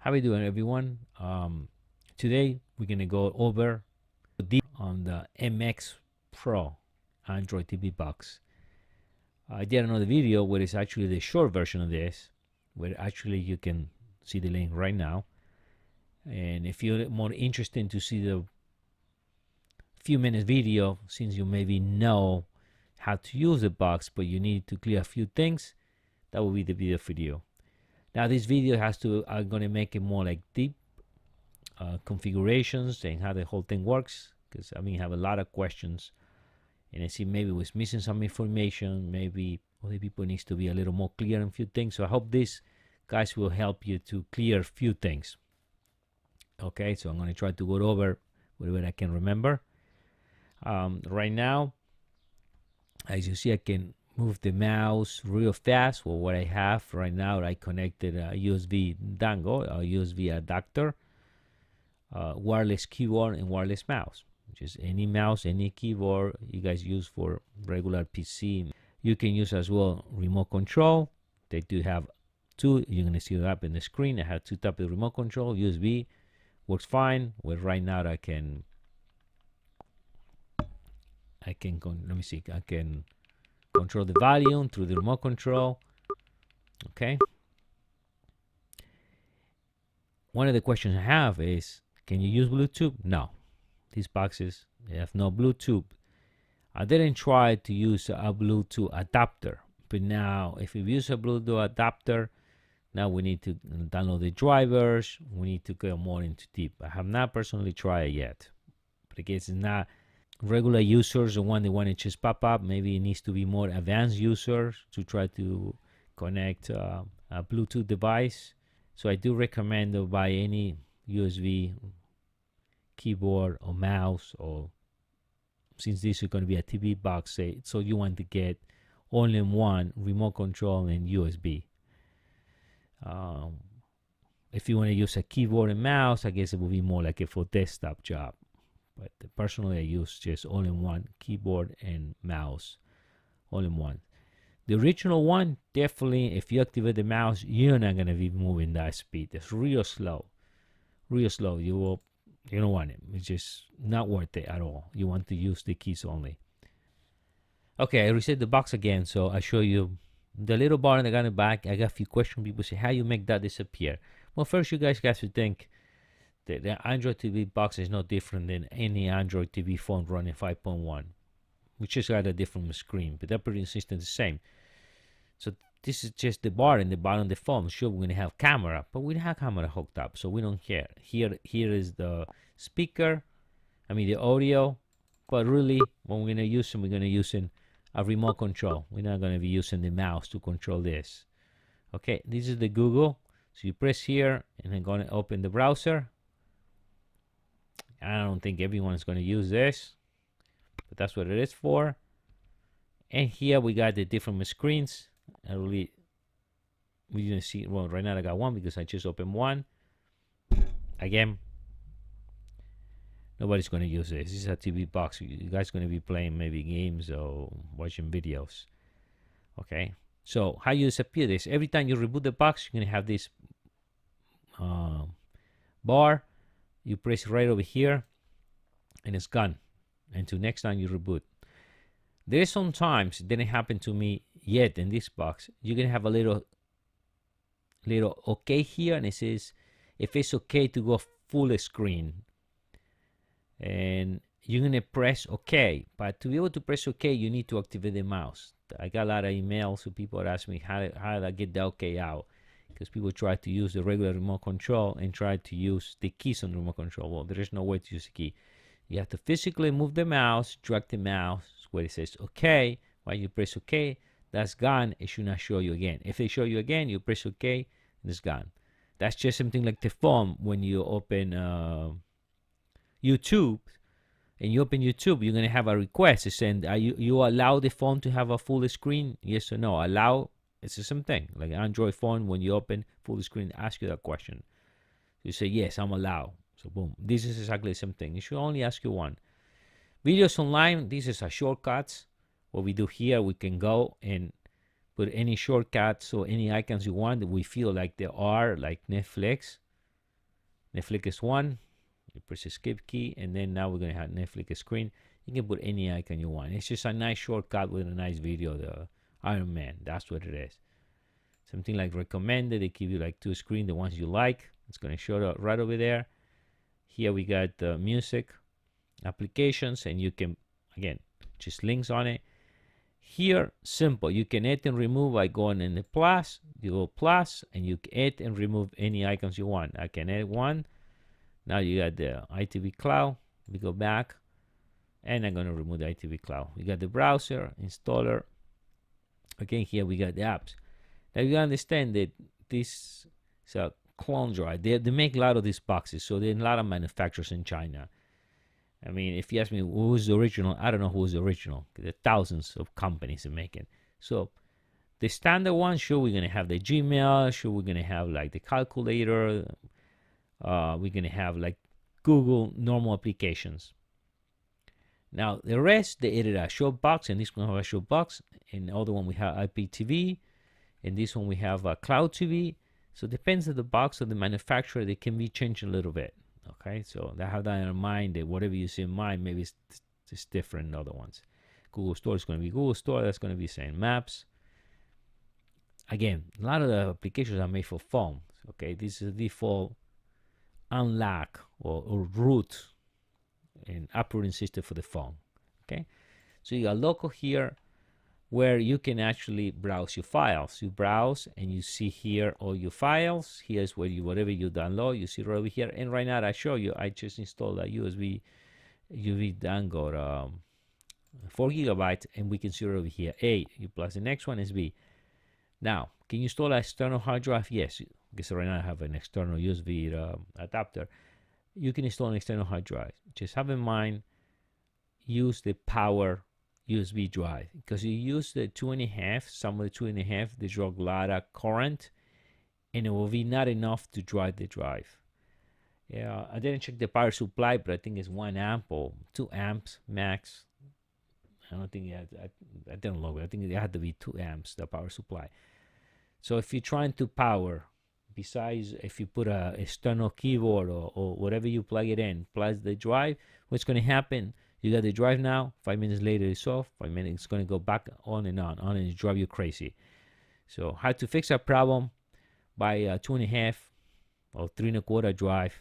How we doing, everyone? Today we're gonna go over deep on the MX Pro Android TV box. I did another video where it's actually the short version of this, where actually you can see the link right now. And if you're more interested to see the few minutes video, since you maybe know how to use the box, but you need to clear a few things, that will be the video for you. Now this video I'm going to make it more like deep configurations and how the whole thing works, because I have a lot of questions and I see maybe was missing some information, maybe other people needs to be a little more clear on a few things. So I hope this guys will help you to clear a few things. Okay, so I'm going to try to go over whatever I can remember. Right now, as you see, I can move the mouse real fast. Well, what I have right now, I connected a USB dongle, a USB adapter, wireless keyboard and wireless mouse, which is any mouse, any keyboard you guys use for regular PC. You can use as well remote control. They do have two. You're going to see that up in the screen. I have two types of remote control. USB works fine. Well, right now I can control the volume through the remote control. Okay. One of the questions I have is, can you use Bluetooth? No. These boxes, they have no Bluetooth. I didn't try to use a Bluetooth adapter, but now if you use a Bluetooth adapter, now we need to download the drivers. We need to go more into deep. I have not personally tried it yet, but I guess it's not regular users or one they want to just pop up. Maybe it needs to be more advanced users to try to connect a Bluetooth device. So I do recommend to buy any USB keyboard or mouse, or since this is going to be a TV box, so you want to get only one remote control and USB. If you want to use a keyboard and mouse, I guess it will be more like a for desktop job. But personally, I use just all-in-one keyboard and mouse, all-in-one. The original one, definitely, if you activate the mouse, you're not going to be moving that speed. It's real slow, real slow. You don't want it. It's just not worth it at all. You want to use the keys only. Okay, I reset the box again, so I show you the little bar in the back. I got a few questions. People say, how you make that disappear? Well, first, you guys got to think that the Android TV box is no different than any Android TV phone running 5.1, which just got a different screen, but the operating system is the same. So this is just the bar in the bottom of the phone. Sure, we're gonna have camera, but we don't have camera hooked up, so we don't care. Here is the speaker, the audio, but really when we're gonna use them, we're gonna use a remote control. We're not gonna be using the mouse to control this. Okay, this is the Google. So you press here and I'm gonna open the browser. I don't think everyone is going to use this, but that's what it is for. And here we got the different screens. We didn't see, well, right now I got one because I just opened one. Again, nobody's going to use this. This is a TV box. You guys going to be playing maybe games or watching videos. Okay, so how you disappear this? Every time you reboot the box, you're going to have this bar. You press right over here and it's gone until next time you reboot. There's sometimes, it didn't happen to me yet in this box, you're gonna have a little okay here, and it says if it's okay to go full screen, and you're gonna press okay. But to be able to press okay, you need to activate the mouse. I got a lot of emails, so people ask me how do I get the okay out, because people try to use the regular remote control and try to use the keys on the remote control. Well, there is no way to use the key. You have to physically move the mouse, drag the mouse where it says OK. While you press OK, that's gone. It should not show you again. If they show you again, you press OK, and it's gone. That's just something like the phone when you open YouTube. And you open YouTube, you're going to have a request saying, you allow the phone to have a full screen? Yes or no? Allow. It's the same thing, like an Android phone. When you open full screen, ask you that question. You say, yes, I'm allowed. So boom, this is exactly the same thing. It should only ask you one. Videos online, this is a shortcuts. What we do here, we can go and put any shortcuts or any icons you want that we feel like they are like Netflix. Netflix 1, you press the skip key, and then now we're going to have Netflix screen. You can put any icon you want. It's just a nice shortcut with a nice video. The Iron Man, that's what it is. Something like recommended. They give you like 2 screens, the ones you like. It's going to show up right over there. Here we got the music applications, and you can, again, just links on it. Here, simple. You can add and remove by going in the plus. You go plus, and you can add and remove any icons you want. I can add one. Now you got the ITV Cloud. We go back, and I'm going to remove the ITV Cloud. We got the browser, installer. Again, here we got the apps. Now you understand that this is a clone drive. They make a lot of these boxes, so there are a lot of manufacturers in China. I mean, if you ask me who's the original, I don't know who's the original. There are thousands of companies that make it. So the standard one, sure, we're going to have the Gmail. Sure, we're going to have like the calculator. We're going to have like Google normal applications. Now the rest, they added a showbox, and this one have a showbox. And the other one we have IPTV, and this one we have a Cloud TV. So it depends on the box of the manufacturer. They can be changed a little bit. Okay, so have that in mind, that whatever you see in mind, maybe it's different than other ones. Google Store is going to be Google Store. That's going to be saying Maps. Again, a lot of the applications are made for phones. Okay, this is a default unlock or root and operating system for the phone. Okay, so you got local here, where you can actually browse your files. You browse and you see here all your files. Here's where you, whatever you download, you see right over here. And right now I show you, I just installed a UV download 4 gigabytes, and we can see right over here A. You plus the next one is B. Now, can you install an external hard drive? Yes, because right now I have an external USB adapter. You can install an external hard drive. Just have in mind, use the power USB drive, because you use the 2.5, some of the 2.5, they draw a lot of current, and it will be not enough to drive the drive. Yeah, I didn't check the power supply, but I think it's 1 amp or 2 amps max. I don't think I didn't look. I think it had to be 2 amps, the power supply. So if you're trying to power, besides if you put a external keyboard or whatever you plug it in, plus the drive, what's going to happen? You got the drive now, 5 minutes later it's off, 5 minutes, it's going to go back on and it drive you crazy. So how to fix that problem? By a 2.5 or 3.25 drive,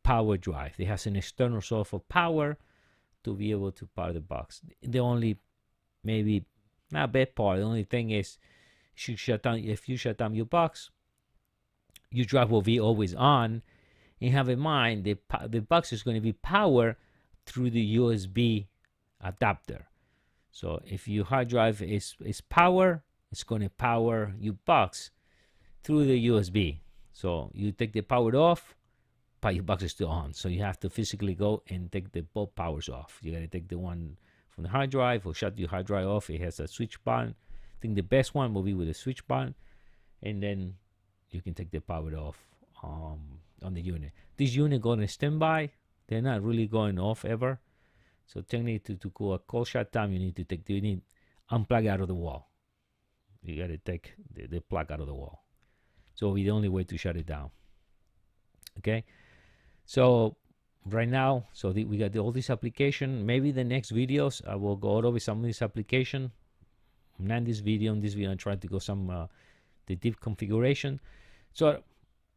power drive. It has an external source of power to be able to power the box. The only, maybe not bad part, the only thing is, if you shut down your box, your drive will be always on. And have in mind, the box is going to be powered through the USB adapter. So if your hard drive is power, it's going to power your box through the USB. So you take the power off, but your box is still on. So you have to physically go and take the both powers off. You got to take the one from the hard drive or shut your hard drive off. It has a switch button. I think the best one will be with a switch button, and then you can take the power off on the unit. This unit going to standby. They're not really going off ever. So technically, to go a cold shut time, you need to unplug out of the wall. You got to take the plug out of the wall. So it'll be the only way to shut it down. Okay. So right now, so we got all this application. Maybe the next videos I will go over some of this application. Not in this video. In this video, I'm trying to go some the deep configuration. So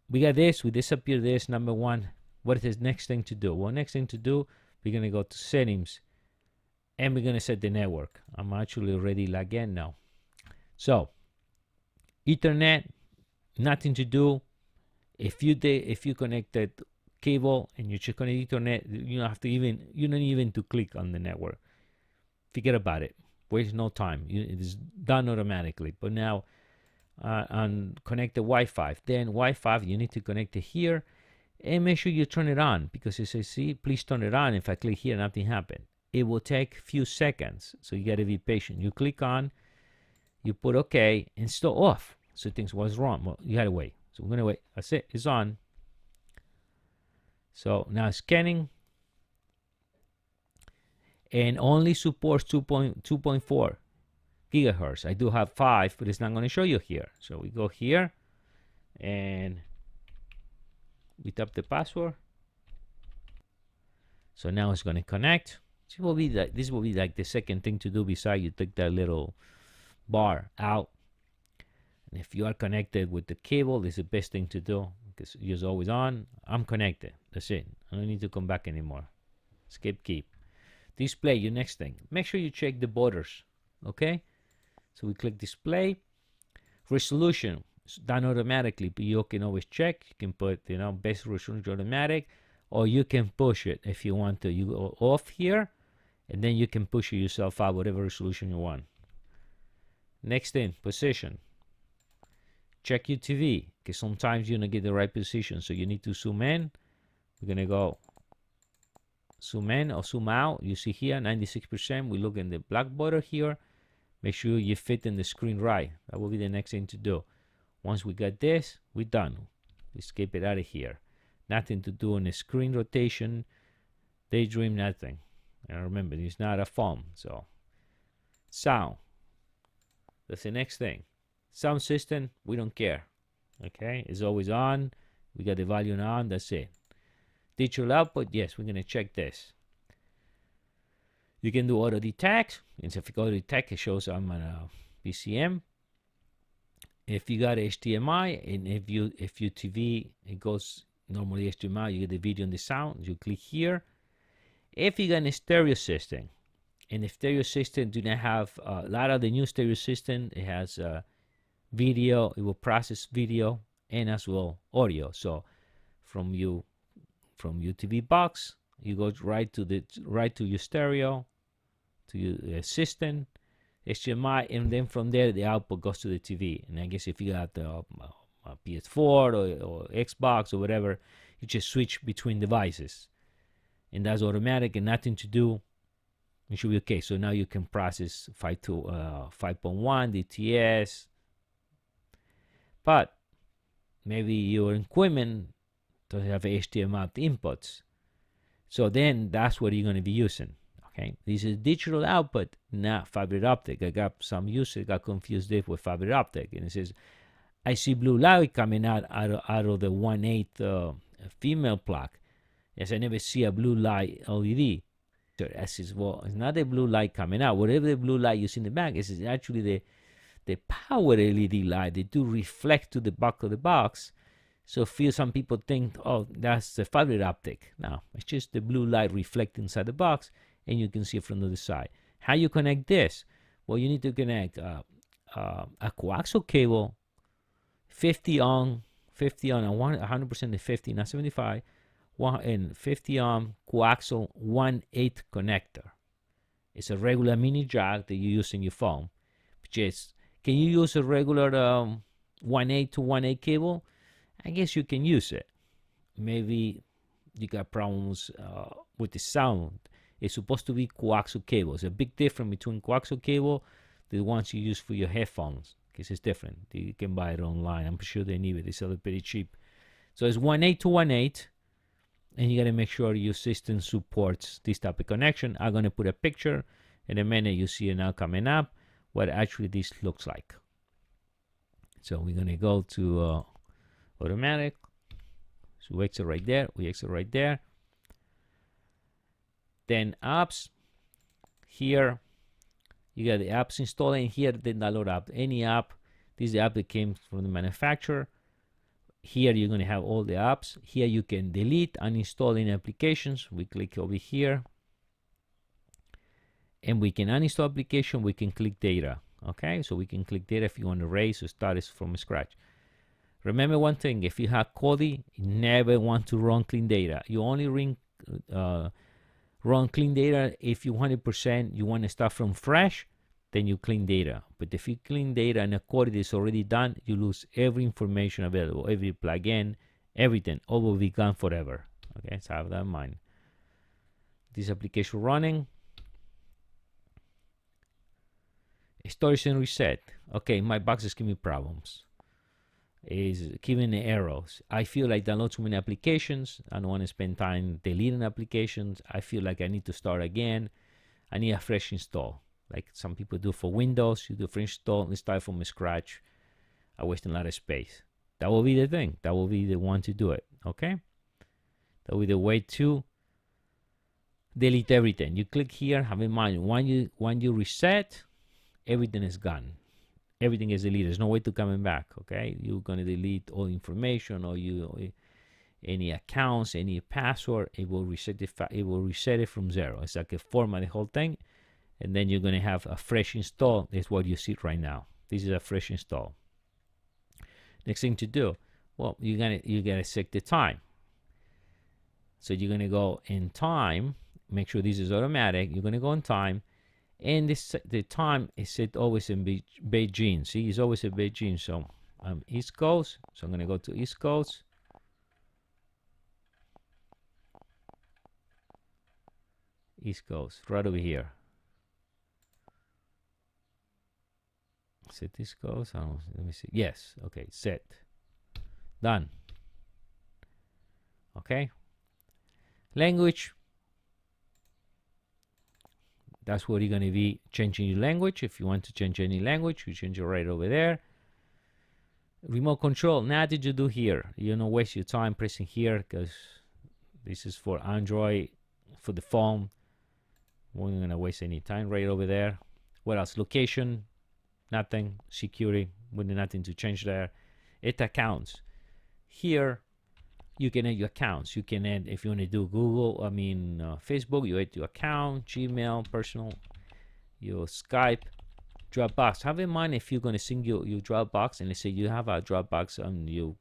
we got this. We disappear this. Number one. What is the next thing to do? Well, next thing to do, we're going to go to settings, and we're going to set the network. I'm actually already logged in now. So Ethernet, nothing to do. If you connected cable and you check on Ethernet, you don't have to even to click on the network. Forget about it. Waste no time. It is done automatically. But now on connect the Wi-Fi. Then Wi-Fi, you need to connect it here. And make sure you turn it on, because it says, see, please turn it on. If I click here, nothing happened. It will take a few seconds, so you got to be patient. You click on, you put OK, and still off. So things was wrong. Well, you got to wait. So we're going to wait. That's it. It's on. So now scanning. And only supports 2.4 gigahertz. I do have 5, but it's not going to show you here. So we go here, and we we tap the password. So now it's going to connect. This will be like the second thing to do besides you take that little bar out. And if you are connected with the cable, this is the best thing to do because it's always on. I'm connected. That's it. I don't need to come back anymore. Skip keep. Display, your next thing. Make sure you check the borders. Okay? So we click display. Resolution, it's done automatically, but you can always check. You can put, best resolution automatic, or you can push it if you want to. You go off here, and then you can push it yourself out, whatever resolution you want. Next thing, position. Check your TV, because sometimes you don't get the right position, so you need to zoom in. We're going to go zoom in or zoom out. You see here, 96%. We look in the black border here. Make sure you fit in the screen right. That will be the next thing to do. Once we got this, we're done. We skip it out of here. Nothing to do on the screen rotation, daydream, nothing. And remember, it's not a phone. So, sound. That's the next thing. Sound system, we don't care. Okay, it's always on. We got the volume on. That's it. Digital output, yes, we're gonna check this. You can do auto detect. And if you go to detect, it shows I'm on a PCM. If you got HDMI, and if your TV, it goes normally HDMI, you get the video and the sound. You click here. If you got a stereo system, and the stereo system do not have a lot of the new stereo system, it has video. It will process video and as well audio. So from your TV box, you go right to your stereo, to your system, HDMI, and then from there the output goes to the TV. And I guess if you got the PS4 or Xbox or whatever, you just switch between devices, and that's automatic and nothing to do. It should be okay. So now you can process 5.1 DTS, but maybe your equipment doesn't have HDMI inputs. So then that's what you're going to be using. Okay, this is digital output, not fiber optic. I got some users got confused with fiber optic, and it says, I see blue light coming out of the 1/8 female plug. Yes, I never see a blue light LED. So I says, well, it's not the blue light coming out. Whatever the blue light you see in the back is actually the power LED light. They do reflect to the back of the box. So some people think, oh, that's the fiber optic. No, it's just the blue light reflecting inside the box, and you can see it from the other side. How you connect this? Well, you need to connect a coaxial cable, 50 ohm, and 100% of 50, not 75, and 50 ohm coaxial 1/8 connector. It's a regular mini jack that you use in your phone. Can you use a regular 1/8 to 1/8 cable? I guess you can use it. Maybe you got problems with the sound. It's supposed to be coaxial cable. There's a big difference between coaxial cable, the ones you use for your headphones, because it's different. You can buy it online. I'm sure they need it. They sell it pretty cheap. So it's 1/8 to 1/8, and you got to make sure your system supports this type of connection. I'm going to put a picture in a minute. You see it now coming up, what actually this looks like. So we're going to go to automatic. So we exit right there. We exit right there. Then apps. Here you got the apps installed, and here the download app. Any app. This is the app that came from the manufacturer. Here you're going to have all the apps. Here you can delete, uninstall any applications. We click over here, and we can uninstall application. We can click data. Okay, so we can click data if you want to erase or start it from scratch. Remember one thing: if you have Kodi, you never want to run clean data. You only run clean data if you 100% you want to start from fresh, then you clean data. But if you clean data and a Kodi is already done, you lose every information available, every plugin, everything. All will be gone forever. Okay, so have that in mind. This application running. Storage and reset. Okay, my box is giving me problems. Is giving the arrows. I feel like download too many applications. I don't want to spend time deleting applications. I feel like I need to start again. I need a fresh install. Like some people do for Windows, you do a fresh install and start from scratch. I wasting a lot of space. That will be the thing. That will be the one to do it. Okay. That will be the way to delete everything. You click here. Have in mind, when you reset, everything is gone. Everything is deleted. There's no way to coming back. Okay, you're gonna delete all information, or any accounts, any password. It will reset it. It will reset it from zero. It's like a format the whole thing, and then you're gonna have a fresh install. Is what you see right now. This is a fresh install. Next thing to do, well, you gotta set the time. So you're gonna go in time. Make sure this is automatic. You're gonna go in time, and the time is set always in Beijing. See, it's always in Beijing. So I'm East Coast, so I'm gonna go to East Coast. East Coast, right over here. Set East Coast. Let me see. Yes. Okay. Set. Done. Okay. Language. That's where you're going to be changing your language. If you want to change any language, you change it right over there. Remote control, nothing to do here. You don't waste your time pressing here, because this is for Android, for the phone. We're not going to waste any time right over there. What else? Location, nothing. Security, with nothing to change there. It accounts. Here, you can add your accounts. You can add, if you want to do Google, Facebook, you add your account, Gmail, personal, your Skype, Dropbox. Have in mind, if you're going to sync your Dropbox, and let's say you have a Dropbox on your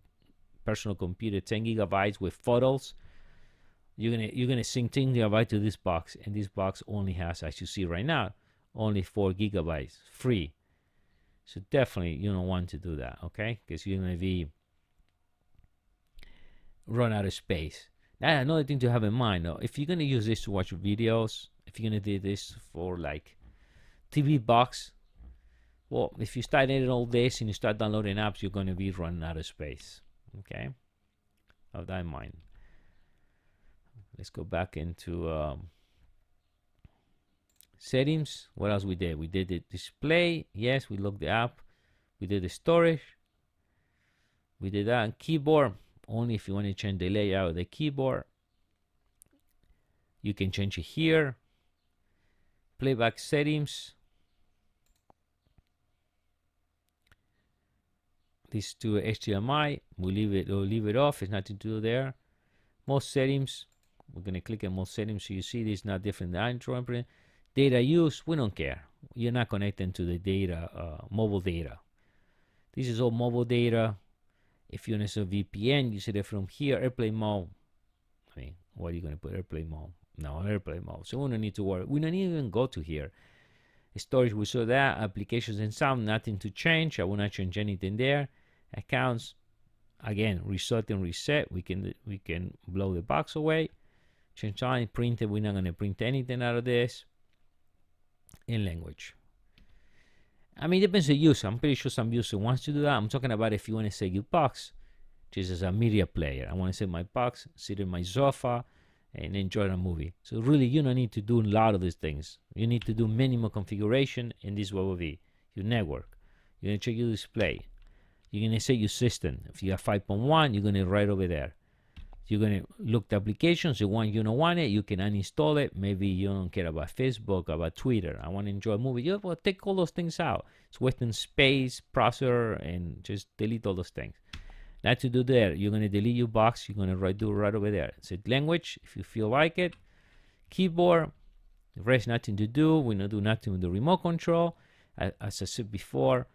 personal computer, 10 gigabytes with photos, you're gonna sync 10 gigabytes to this box, and this box only has, as you see right now, only 4 gigabytes free. So definitely you don't want to do that, okay? Because you're gonna be run out of space. Now, another thing to have in mind, though, if you're gonna use this to watch videos, if you're gonna do this for like TV box, well, if you start editing all this and you start downloading apps, you're gonna be running out of space. Okay, have that in mind. Let's go back into settings. What else we did? We did the display. Yes, we looked the app. We did the storage. We did that on keyboard. Only if you want to change the layout of the keyboard. You can change it here. Playback settings. These two HDMI. We'll leave it off. There's nothing to do there. Most settings. We're going to click on most settings, so you see this is not different than Android. Data use, we don't care. You're not connecting to the data, mobile data. This is all mobile data. If you use a VPN, you set it from here. Airplane mode. I mean, what are you going to put? Airplane mode? No, airplane mode. So we don't need to worry. We don't even go to here. Storage, we saw that. Applications and sound, nothing to change. I will not change anything there. Accounts, again, reset and reset. We can blow the box away. Change time, print it. We're not going to print anything out of this. In language, I mean, it depends on user. I'm pretty sure some user wants to do that. I'm talking about if you want to set your box just as a media player. I want to set my box, sit in my sofa, and enjoy a movie. So really, you don't need to do a lot of these things. You need to do minimum configuration, and this will be your network. You're going to check your display. You're going to set your system. If you have 5.1, you're going to right over there. You're going to look the applications. The one you don't want it, you can uninstall it. Maybe you don't care about Facebook, about Twitter. I want to enjoy a movie. You will take all those things out. It's wasting space, processor, and just delete all those things. Not to do there. You're going to delete your box. You're going to do right over there. Set language if you feel like it. Keyboard. The rest, nothing to do. We don't do nothing with the remote control. As I said before,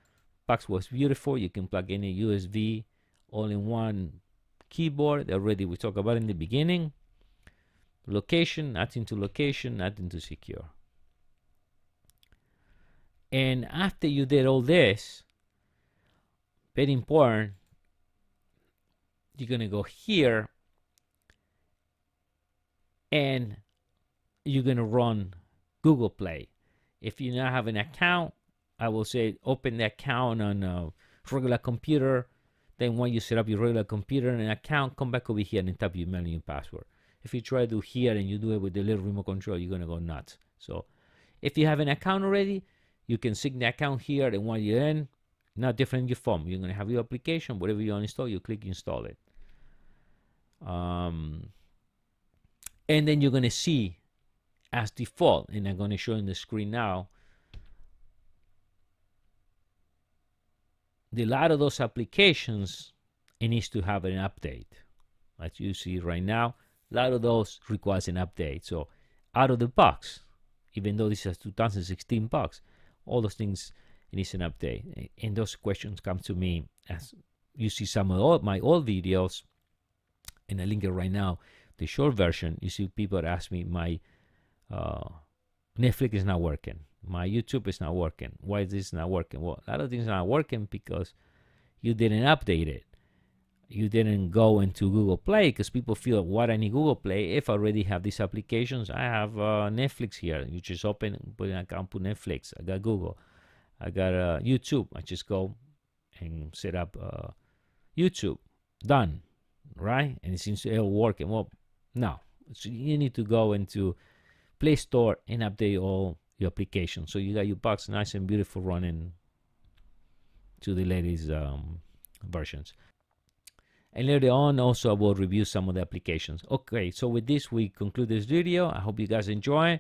box was beautiful. You can plug in a USB all-in-one keyboard. Already we talked about in the beginning. Location, nothing to secure. And after you did all this, very important, you're gonna go here and you're gonna run Google Play. If you not have an account, I will say open the account on a regular computer. Then when you set up your regular computer and an account, come back over here and type your email and your password. If you try to do here and you do it with the little remote control, you're gonna go nuts. So if you have an account already, you can sync the account here, and when you're in, not different in your phone. You're gonna have your application, whatever you uninstall, you click install it. And then you're going to see as default, and I'm going to show you on the screen now, a lot of those applications, it needs to have an update. As you see right now, a lot of those requires an update. So out of the box, even though this is a 2016 box, all those things, it needs an update. And those questions come to me as you see some of my old videos, and I link it right now, the short version. You see people ask me, my Netflix is not working, my YouTube is not working, why is this not working? Well, a lot of things are not working because you didn't update it. You didn't go into Google Play, because people feel, what I need Google Play if I already have these applications. I have Netflix here. You just open, put an account, put Netflix. I got Google, I got YouTube. I just go and set up YouTube, done, right? And it seems to all working. Well, no, so you need to go into Play Store and update all your applications, so you got your box nice and beautiful running to the latest versions. And later on also I will review some of the applications. Okay, so with this we conclude this video. I hope you guys enjoy,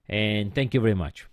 and thank you very much.